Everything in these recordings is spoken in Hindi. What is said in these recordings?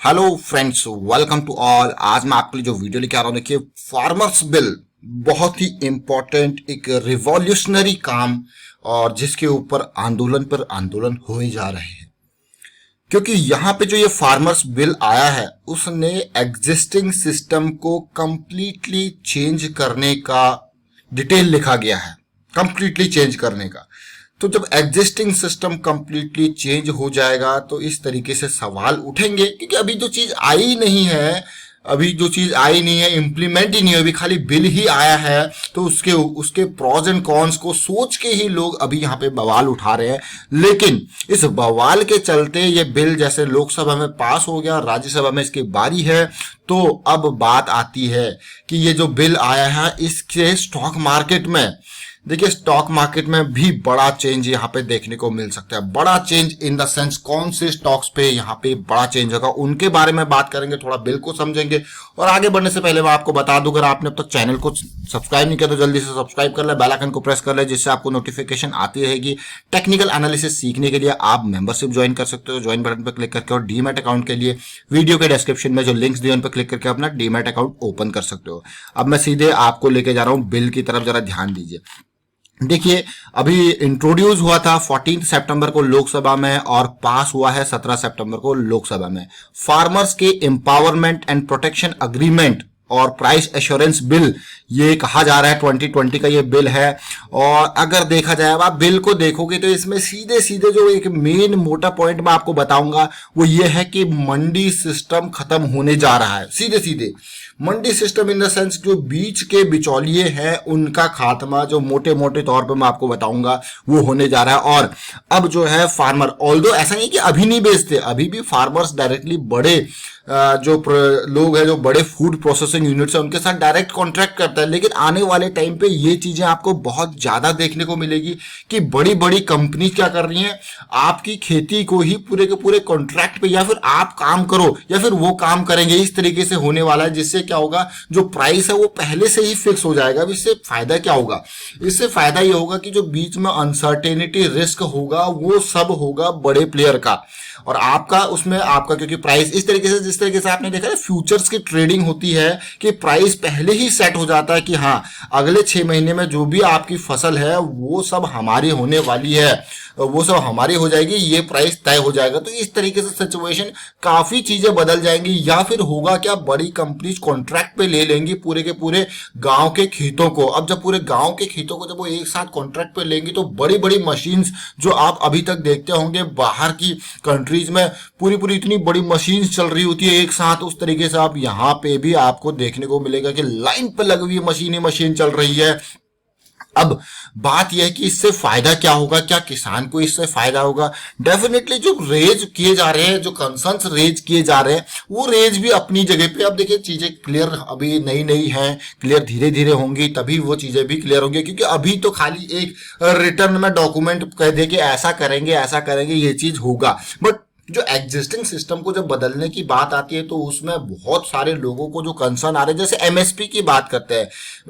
Hello friends, welcome to all. आज मैं आपके लिए जो वीडियो लेके आ रहा हूँ, देखिए फार्मर्स बिल बहुत ही इंपॉर्टेंट, एक रिवॉल्यूशनरी काम और जिसके ऊपर आंदोलन पर आंदोलन हो ही जा रहे हैं। क्योंकि यहाँ पे जो ये फार्मर्स बिल आया है उसने एग्जिस्टिंग सिस्टम को कंप्लीटली चेंज करने का डिटेल लिखा गया है, कंप्लीटली चेंज करने का। तो जब एग्जिस्टिंग सिस्टम कंप्लीटली चेंज हो जाएगा तो इस तरीके से सवाल उठेंगे, क्योंकि अभी जो चीज आई नहीं है, इम्प्लीमेंट ही नहीं है, अभी खाली बिल ही आया है। तो उसके उसके प्रॉज एंड कॉन्स को सोच के ही लोग अभी यहाँ पे बवाल उठा रहे हैं। लेकिन इस बवाल के चलते ये बिल जैसे लोकसभा में पास हो गया, राज्यसभा में इसकी बारी है, तो अब बात आती है कि ये जो बिल आया है इसके स्टॉक मार्केट में, देखिए स्टॉक मार्केट में भी बड़ा चेंज यहाँ पे देखने को मिल सकता है। बड़ा चेंज इन द सेंस कौन से स्टॉक्स पे यहाँ पे बड़ा चेंज होगा, उनके बारे में बात करेंगे, थोड़ा बिल को समझेंगे। और आगे बढ़ने से पहले मैं आपको बता दूं, अगर आपने अब तक चैनल को सब्सक्राइब नहीं किया तो जल्दी से सब्सक्राइब कर ले, बेल आइकन को प्रेस कर ले, जिससे आपको नोटिफिकेशन आती रहेगी। टेक्निकल एनालिसिस सीखने के लिए आप मेंबरशिप ज्वाइन कर सकते हो, ज्वाइन बटन पर क्लिक करके, और डीमैट अकाउंट के लिए वीडियो के डिस्क्रिप्शन में जो लिंक्स दिए उन पर क्लिक करके अपना डीमैट अकाउंट ओपन कर सकते हो। अब मैं सीधे आपको लेके जा रहा हूं बिल की तरफ, जरा ध्यान दीजिए। देखिए अभी इंट्रोड्यूस हुआ था 14 सितंबर को लोकसभा में और पास हुआ है 17 सितंबर को लोकसभा में। फार्मर्स के एम्पावरमेंट एंड प्रोटेक्शन अग्रीमेंट और प्राइस एश्योरेंस बिल ये कहा जा रहा है, 2020 का ये बिल है। और अगर देखा जाए, अब आप बिल को देखोगे तो इसमें सीधे सीधे जो एक मेन मोटा पॉइंट मैं आपको बताऊंगा वो ये है कि मंडी सिस्टम खत्म होने जा रहा है। सीधे सीधे मंडी सिस्टम इन द सेंस जो बीच के बिचौलिए हैं उनका खात्मा, जो मोटे मोटे तौर पे मैं आपको बताऊंगा, वो होने जा रहा है। और अब जो है फार्मर, ऑल्दो ऐसा नहीं कि अभी नहीं बेचते, अभी भी फार्मर्स डायरेक्टली बड़े जो लोग हैं, जो बड़े फूड प्रोसेसिंग यूनिट्स हैं, उनके साथ डायरेक्ट कॉन्ट्रैक्ट करता है। लेकिन आने वाले टाइम पे ये चीजें आपको बहुत ज्यादा देखने को मिलेगी कि बड़ी बड़ी कंपनी क्या कर रही हैं, आपकी खेती को ही पूरे के पूरे कॉन्ट्रैक्ट पे, या फिर आप काम करो या फिर वो काम करेंगे, इस तरीके से होने वाला है। जिससे क्या होगा, जो प्राइस है वो पहले से ही फिक्स हो जाएगा। अब इससे फायदा क्या होगा, इससे फायदा ये होगा कि जो बीच में अनसर्टेनिटी रिस्क होगा वो सब होगा बड़े प्लेयर का, और आपका उसमें आपका, क्योंकि प्राइस इस तरीके से, जिस तरीके से आपने देखा है फ्यूचर्स की ट्रेडिंग होती है कि प्राइस पहले ही सेट हो जाता है कि हाँ अगले 6 महीने में जो भी आपकी फसल है वो सब हमारी होने वाली है, वो सब हमारी हो जाएगी, ये प्राइस तय हो जाएगा। तो इस तरीके से सिचुएशन, काफी चीजें बदल जाएंगी। या फिर होगा क्या, बड़ी कंपनीज कॉन्ट्रैक्ट पे ले लेंगी पूरे के पूरे गांव के खेतों को। अब जब पूरे गांव के खेतों को जब वो एक साथ कॉन्ट्रैक्ट पे लेंगी तो बड़ी बड़ी मशीन्स जो आप अभी तक देखते होंगे बाहर की कंट्रीज में, पूरी इतनी बड़ी मशीन्स चल रही होती है एक साथ, उस तरीके से आप यहाँ पे भी आपको देखने को मिलेगा कि लाइन पे लगी हुई मशीन ही मशीन चल रही है। अब बात यह है कि इससे फायदा क्या होगा, क्या किसान को इससे फायदा होगा। डेफिनेटली जो रेज किए जा रहे हैं, जो कंसर्न्स रेज किए जा रहे हैं, वो रेज भी अपनी जगह पे। अब देखिए चीजें क्लियर अभी नई हैं, क्लियर धीरे धीरे होंगी, तभी वो चीजें भी क्लियर होंगी। क्योंकि अभी तो खाली एक रिटर्न में डॉक्यूमेंट कह दे कि ऐसा करेंगे ये चीज होगा। बट जो एग्जिस्टिंग सिस्टम को जब बदलने की बात आती है तो उसमें बहुत सारे लोगों को जो कंसर्न आ रहे हैं, जैसे एमएसपी की बात करते हैं।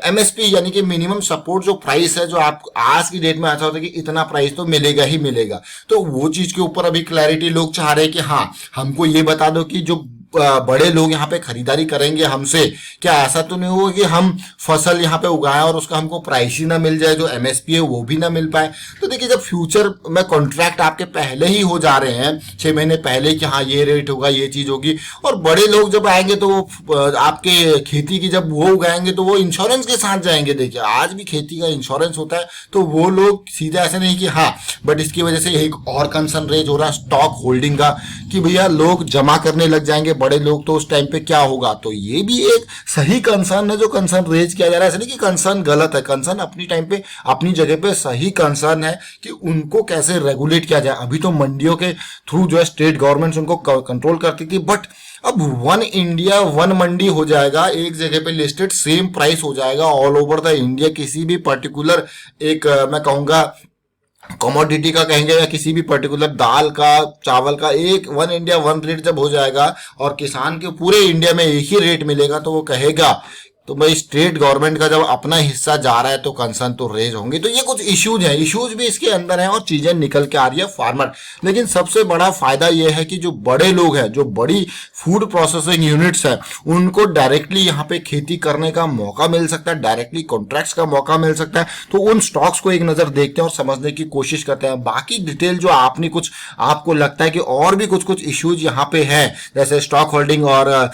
एमएसपी यानी कि मिनिमम सपोर्ट जो प्राइस है, जो आप आज की डेट में ऐसा होता है कि इतना प्राइस तो मिलेगा ही मिलेगा। तो वो चीज के ऊपर अभी क्लैरिटी लोग चाह रहे हैं कि हाँ हमको ये बता दो कि जो बड़े लोग यहाँ पे खरीदारी करेंगे हमसे, क्या ऐसा तो नहीं होगा कि हम फसल यहाँ पे उगाएं और उसका हमको प्राइस ही ना मिल जाए, जो एमएसपी है वो भी ना मिल पाए। तो देखिए जब फ्यूचर में कॉन्ट्रैक्ट आपके पहले ही हो जा रहे हैं 6 महीने पहले कि हाँ ये रेट होगा, ये चीज होगी, और बड़े लोग जब आएंगे तो वो आपके खेती की जब वो उगाएंगे तो वो इंश्योरेंस के साथ जाएंगे। देखिए आज भी खेती का इंश्योरेंस होता है, तो वो लोग सीधे ऐसे नहीं कि हाँ, बट इसकी वजह से एक और कंसर्न रेज हो रहा है स्टॉक होल्डिंग का, कि भैया लोग जमा करने लग जाएंगे बड़े लोग, तो उस टाइम पे क्या होगा। तो ये भी एक सही कंसर्न है जो कंसर्न रेज किया जा रहा है। ऐसा नहीं कि कंसर्न गलत है, कंसर्न अपनी टाइम पे अपनी जगह पे सही कंसर्न है कि उनको कैसे रेगुलेट किया जाए। अभी तो मंडियों के थ्रू जो है स्टेट गवर्नमेंट्स उनको कंट्रोल करती थी, बट अब वन इंडिया वन मंडी हो जाएगा, एक जगह पे लिस्टेड सेम प्राइस हो जाएगा ऑल ओवर द इंडिया। किसी भी पर्टिकुलर एक मैं कहूंगा कमोडिटी का कहेंगे या किसी भी पर्टिकुलर दाल का, चावल का, एक वन इंडिया वन रेट जब हो जाएगा और किसान के पूरे इंडिया में एक ही रेट मिलेगा, तो वो कहेगा तो भाई स्टेट गवर्नमेंट का जब अपना हिस्सा जा रहा है तो कंसर्न तो रेज होंगे। तो ये कुछ इश्यूज हैं, इश्यूज भी इसके अंदर हैं और चीजें निकल के आ रही है फार्मर। लेकिन सबसे बड़ा फायदा ये है कि जो बड़े लोग हैं, जो बड़ी फूड प्रोसेसिंग यूनिट्स है, उनको डायरेक्टली यहाँ पे खेती करने का मौका मिल सकता है, डायरेक्टली कॉन्ट्रैक्ट्स का मौका मिल सकता है। तो उन स्टॉक्स को एक नजर देखते हैं और समझने की कोशिश करते हैं। बाकी डिटेल जो आपने कुछ आपको लगता है कि और भी कुछ कुछ इश्यूज यहाँ पे है, जैसे स्टॉक होल्डिंग और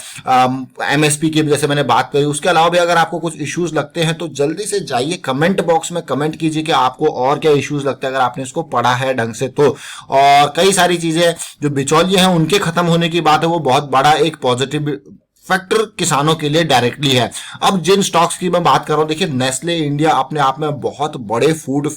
एमएसपी की जैसे मैंने बात करी, उसके अलावा भी अगर आपको कुछ इश्यूज लगते हैं तो जल्दी से जाइए कमेंट बॉक्स में कमेंट कीजिए कि आपको और क्या इश्यूज लगता है, अगर आपने इसको पढ़ा है ढंग से तो। और कई सारी चीजें जो बिचौलिए हैं उनके खत्म होने की बात है, वो बहुत बड़ा एक पॉजिटिव फैक्टर किसानों के लिए डायरेक्टली है। अब जिन स्टॉक्स की मैं बात कर रहा हूं, देखिए नेस्ले इंडिया अपने आप में बहुत बड़े फूड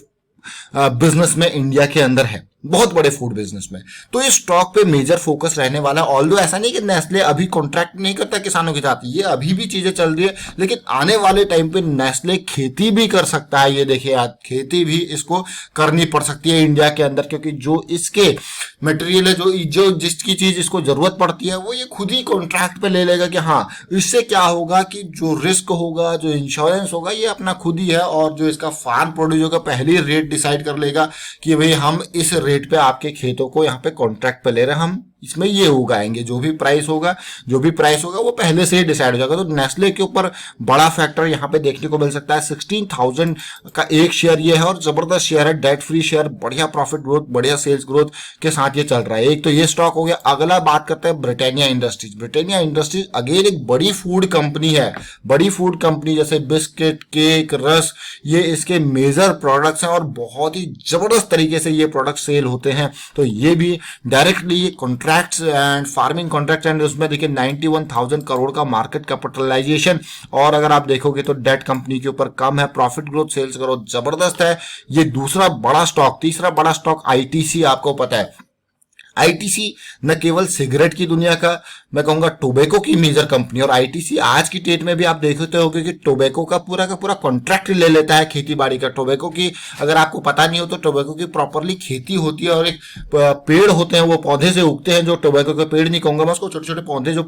बिजनेस में इंडिया के अंदर है, बहुत बड़े फूड बिजनेस में, तो इस स्टॉक पे मेजर फोकस रहने वाला है। ऑल्दो ऐसा नहीं कि नेस्ले अभी कॉन्ट्रैक्ट नहीं करता किसानों के साथ, ये अभी भी चीजें चल रही है, लेकिन आने वाले टाइम पे नेस्ले खेती भी कर सकता है। ये देखिए आज खेती भी इसको करनी पड़ सकती है इंडिया के अंदर, क्योंकि जो इसके मटेरियल है, जो जिसकी चीज इसको जरूरत पड़ती है, वो ये खुद ही कॉन्ट्रैक्ट पे ले लेगा कि हाँ, इससे क्या होगा कि जो रिस्क होगा, जो इंश्योरेंस होगा, ये अपना खुद ही है। और जो इसका फार्म प्रोड्यूस होगा पहले रेट डिसाइड कर लेगा कि भाई हम इस रेट पे आपके खेतों को यहाँ पे कॉन्ट्रैक्ट पे ले रहे हैं, हम इसमें ये उगाएंगे, जो भी प्राइस होगा वो पहले से ही डिसाइड हो जाएगा। तो नेस्ले के ऊपर बड़ा फैक्टर यहाँ पे देखने को मिल सकता है। 16,000 का एक शेयर ये है और जबरदस्त शेयर है, डेट फ्री शेयर, बढ़िया प्रॉफिट ग्रोथ, बढ़िया सेल्स ग्रोथ के साथ ये चल रहा है। एक तो ये स्टॉक हो गया। अगला बात करते हैं Britannia industries. Britannia industries again एक बड़ी फूड कंपनी है, बड़ी फूड कंपनी, जैसे बिस्किट, केक, रस, ये इसके मेजर प्रोडक्ट्स हैं और बहुत ही जबरदस्त तरीके से ये प्रोडक्ट सेल होते हैं। तो ये भी directly contract and farming contract and उसमें देखिए 91,000 करोड़ का मार्केट कैपिटलाइजेशन, और अगर आप देखोगे तो डेट कंपनी के ऊपर कम है, प्रॉफिट ग्रोथ, सेल्स ग्रोथ जबरदस्त है। ये दूसरा बड़ा स्टॉक। तीसरा बड़ा स्टॉक आईटीसी, आपको पता है आईटीसी न केवल सिगरेट की दुनिया का, मैं कहूंगा टोबैको की मेजर कंपनी, और आईटीसी आज की डेट में भी आप देखते होंगे कि टोबैको का पूरा कॉन्ट्रैक्ट ले लेता है खेती बाड़ी का। टोबैको की अगर आपको पता नहीं हो तो टोबैको की प्रॉपरली खेती होती है और एक पेड़ होते हैं, वो पौधे से उगते हैं, जो टोबैको के पेड़ नहीं कहूंगा मैं उसको, छोटे छोटे पौधे जो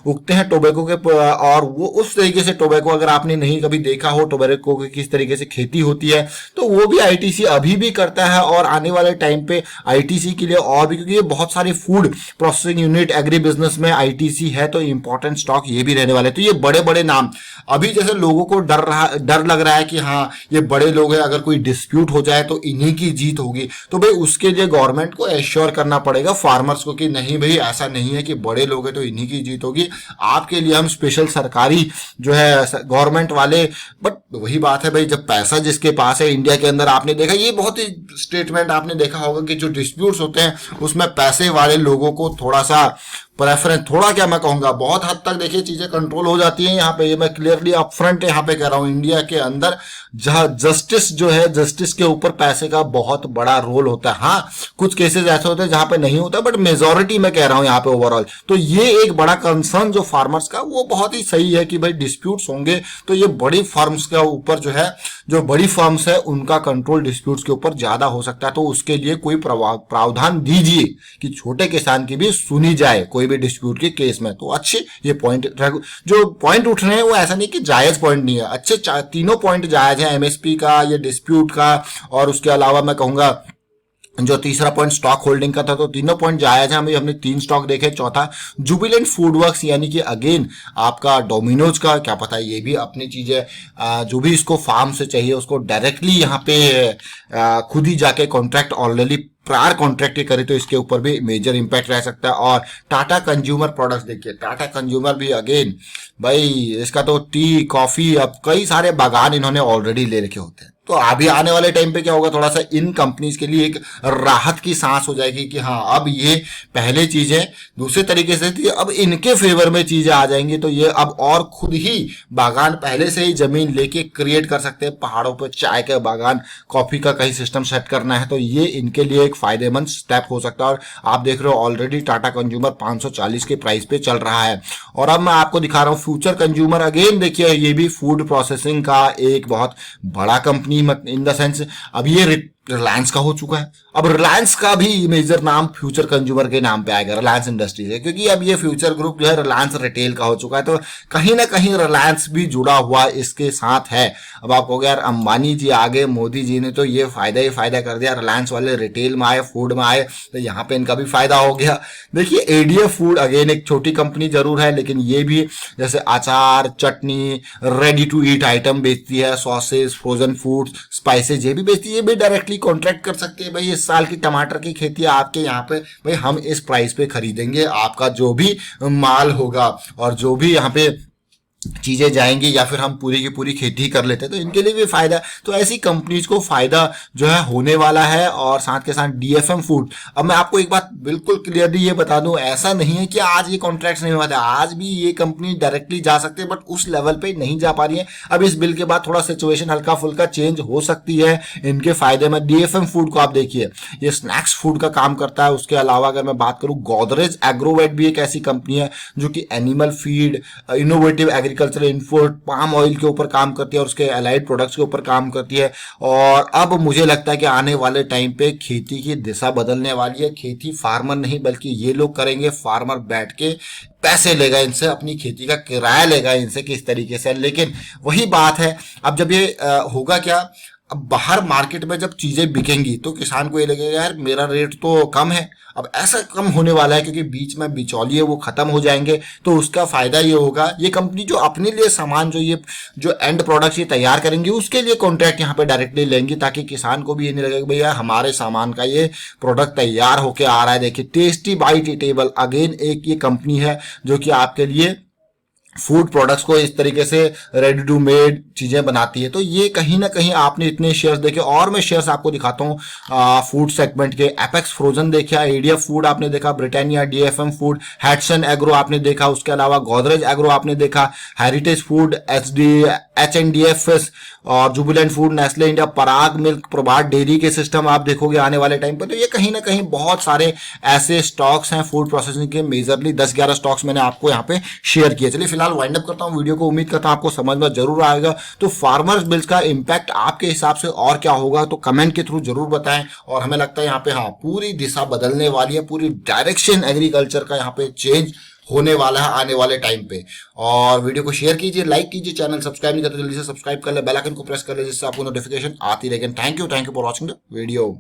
उगते हैं टोबैको के, और वो उस तरीके से टोबैको, अगर आपने नहीं कभी देखा हो टोबैको की किस तरीके से खेती होती है, तो वो भी आईटीसी अभी भी करता है। और आने वाले टाइम पे आईटीसी के लिए और भी, क्योंकि बहुत सारे food processing unit agri business में आईटीसी है, तो इंपॉर्टेंट स्टॉक ये भी रहने वाले। तो ये बड़े बड़े नाम, अभी जैसे लोगों को डर लग रहा है कि हाँ ये बड़े लोग हैं, अगर कोई डिस्प्यूट हो जाए तो इन्हीं की जीत होगी, तो भाई उसके लिए गवर्नमेंट को एश्योर करना पड़ेगा फार्मर्स को कि नहीं भाई ऐसा नहीं है कि बड़े लोग हैं तो इन्हीं की जीत होगी, आपके लिए हम स्पेशल सरकारी जो है गवर्नमेंट वाले। बट वही बात है भाई, जब पैसा जिसके पास है इंडिया के अंदर, आपने देखा ये बहुत ही स्टेटमेंट आपने देखा होगा कि जो डिस्प्यूट्स होते हैं उसमें पैसे वाले लोगों को थोड़ा सा प्रेफरेंस, थोड़ा क्या मैं कहूंगा बहुत हद तक देखिए चीजें कंट्रोल हो जाती हैं यहाँ पे। ये मैं क्लियरली अपफ्रंट यहाँ पे कह रहा हूँ, इंडिया के अंदर जहां जस्टिस जो है, जस्टिस के ऊपर पैसे का बहुत बड़ा रोल होता है। हाँ कुछ केसेस ऐसे होते हैं जहां पे नहीं होता, बट मेजोरिटी मैं कह रहा हूं यहाँ पे ओवरऑल। तो ये एक बड़ा कंसर्न जो फार्मर्स का, वो बहुत ही सही है कि भाई डिस्प्यूट्स होंगे तो ये बड़ी फर्म्स के ऊपर जो है, जो बड़ी फर्म्स है उनका कंट्रोल डिस्प्यूट्स के ऊपर ज्यादा हो सकता है। तो उसके लिए कोई प्रावधान दीजिए कि छोटे किसान की भी सुनी जाए कोई भी डिस्प्यूट के केस में। तो अच्छे ये पॉइंट, जो पॉइंट उठ रहे हैं वो ऐसा नहीं कि जायज पॉइंट नहीं है, अच्छे तीनों पॉइंट जायज हैं, एमएसपी का, ये डिस्प्यूट का, और उसके अलावा मैं कहूंगा जो तीसरा पॉइंट स्टॉक होल्डिंग का था, तो तीनों पॉइंट जायज है। हमने 3 स्टॉक देखे। चौथा जुबिलेंट फूडवर्क्स, यानी कि अगेन आपका डोमिनोज का, क्या पता ये भी अपनी चीजें जो भी इसको फार्म से चाहिए उसको डायरेक्टली यहाँ पे खुद ही जाके कॉन्ट्रैक्ट ऑलरेडी प्रायर कॉन्ट्रैक्ट करे, तो इसके ऊपर भी मेजर इंपैक्ट रह सकता है। और टाटा कंज्यूमर प्रोडक्ट्स देखिए, टाटा कंज्यूमर भी अगेन भाई इसका तो टी, कॉफी, अब कई सारे बागान इन्होंने ऑलरेडी ले रखे होते हैं। तो अभी आने वाले टाइम पे क्या होगा, थोड़ा सा इन कंपनीज के लिए एक राहत की सांस हो जाएगी कि हाँ अब ये पहले चीजें दूसरे तरीके से थी, अब इनके फेवर में चीजें आ जाएंगी। तो ये अब और खुद ही बागान पहले से ही जमीन लेके क्रिएट कर सकते हैं, पहाड़ों पर चाय के बागान, कॉफी का कहीं सिस्टम सेट करना है, तो ये इनके लिए एक फायदेमंद स्टेप हो सकता है। और आप देख रहे हो ऑलरेडी टाटा कंज्यूमर 540 के प्राइस पे चल रहा है। और अब मैं आपको दिखा रहा हूँ फ्यूचर कंज्यूमर। अगेन देखिए ये भी फूड प्रोसेसिंग का एक बहुत बड़ा कंपनी, इन द सेंस अब ये रिलायंस का हो चुका है। अब रिलायंस का भी मेजर नाम फ्यूचर कंज्यूमर के नाम पे आएगा, रिलायंस इंडस्ट्रीज है, क्योंकि अब ये फ्यूचर ग्रुप जो है रिलायंस रिटेल का हो चुका है, तो कहीं ना कहीं रिलायंस भी जुड़ा हुआ इसके साथ है। अब आप कहोगे यार अंबानी जी आ गए, मोदी जी ने तो ये फायदा ही फायदा कर दिया, रिलायंस वाले रिटेल में आए, फूड में आए, तो यहाँ पे इनका भी फायदा हो गया। देखिए एडीएफ फूड अगेन एक छोटी कंपनी जरूर है, लेकिन ये भी जैसे अचार, चटनी, रेडी टू ईट आइटम बेचती है, सॉसेस, फ्रोजन फूड, स्पाइसेस ये भी बेचती है। ये भी डायरेक्टली कॉन्ट्रैक्ट कर सकते हैं, भाई इस साल की टमाटर की खेती आपके यहाँ पे, भाई हम इस प्राइस पे खरीदेंगे, आपका जो भी माल होगा और जो भी यहाँ पे चीजें जाएंगी, या फिर हम पूरी की पूरी खेती कर लेते हैं, तो इनके लिए भी फायदा। तो ऐसी कंपनीज को फायदा जो है होने वाला है। और साथ के साथ डीएफएम फूड, अब मैं आपको एक बात बिल्कुल क्लियरली ये बता दूं, ऐसा नहीं है कि आज ये कॉन्ट्रैक्ट्स नहीं हुआ था, आज भी ये कंपनी डायरेक्टली जा सकते हैं, बट उस लेवल पे नहीं जा पा रही है। अब इस बिल के बाद थोड़ा सिचुएशन हल्का फुल्का चेंज हो सकती है इनके फायदे में। डीएफएम फूड को आप देखिए, ये स्नैक्स फूड का काम करता है। उसके अलावा अगर मैं बात करूं, गोदरेज एग्रोवेट भी एक ऐसी कंपनी है जो कि animal feed, innovative agriculture input, palm oil के ऊपर काम करती है और उसके एलाइड प्रोडक्ट्स के ऊपर काम करती है। और अब मुझे लगता है कि आने वाले टाइम पे खेती की दिशा बदलने वाली है। खेती फार्मर नहीं बल्कि ये लोग करेंगे, फार्मर बैठ के पैसे लेगा इनसे, अपनी खेती का किराया लेगा इनसे किस तरीके से। लेकिन वही बात है, अब जब ये होगा क्या, अब बाहर मार्केट में जब चीजें बिकेंगी तो किसान को ये लगेगा यार मेरा रेट तो कम है। अब ऐसा कम होने वाला है क्योंकि बीच में बिचौलिए वो खत्म हो जाएंगे, तो उसका फायदा ये होगा, ये कंपनी जो अपने लिए सामान जो एंड प्रोडक्ट्स ये तैयार करेंगी उसके लिए कॉन्ट्रैक्ट यहाँ पे डायरेक्टली लेंगी, ताकि किसान को भी ये नहीं लगेगा भैया हमारे सामान का ये प्रोडक्ट तैयार होके आ रहा है। देखिए टेस्टी बाइट ईटेबल अगेन एक ये कंपनी है जो कि आपके लिए फूड प्रोडक्ट्स को इस तरीके से रेडी टू मेड चीजें बनाती है। तो ये कहीं ना कहीं आपने इतने शेयर्स देखे, और मैं शेयर्स आपको दिखाता हूँ फूड सेगमेंट के। एपेक्स फ्रोजन देखा, एडीएफ फूड आपने देखा, Britannia, DFM food, Hatsun agro आपने देखा, उसके अलावा गोदरेज एग्रो आपने देखा, हेरिटेज फूड, एचएनडीएफ और जुबिलेंट फूड, नेस्ले इंडिया, पराग मिल्क, प्रभात डेयरी के सिस्टम आप देखोगे आने वाले टाइम पर। तो ये कहीं ना कहीं बहुत सारे ऐसे स्टॉक्स हैं फूड प्रोसेसिंग के, मेजरली 10-11 स्टॉक्स मैंने आपको यहाँ पे शेयर किए। चलिए फिलहाल वाइंड अप करता हूँ वीडियो को, उम्मीद करता हूँ आपको समझ में जरूर आएगा। तो फार्मर्स बिल्स का इंपैक्ट आपके हिसाब से और क्या होगा तो कमेंट के थ्रू जरूर बताएं। और हमें लगता है यहाँ पे हाँ पूरी दिशा बदलने वाली है, पूरी डायरेक्शन एग्रीकल्चर का यहाँ पे चेंज होने वाला है आने वाले टाइम पे। और वीडियो को शेयर कीजिए, लाइक कीजिए, चैनल सब्सक्राइब नहीं करते जल्दी से सब्सक्राइब कर ले, बेल आइकन को प्रेस कर ले जिससे आपको नोटिफिकेशन आती रहेगी। Thank you for watching the video.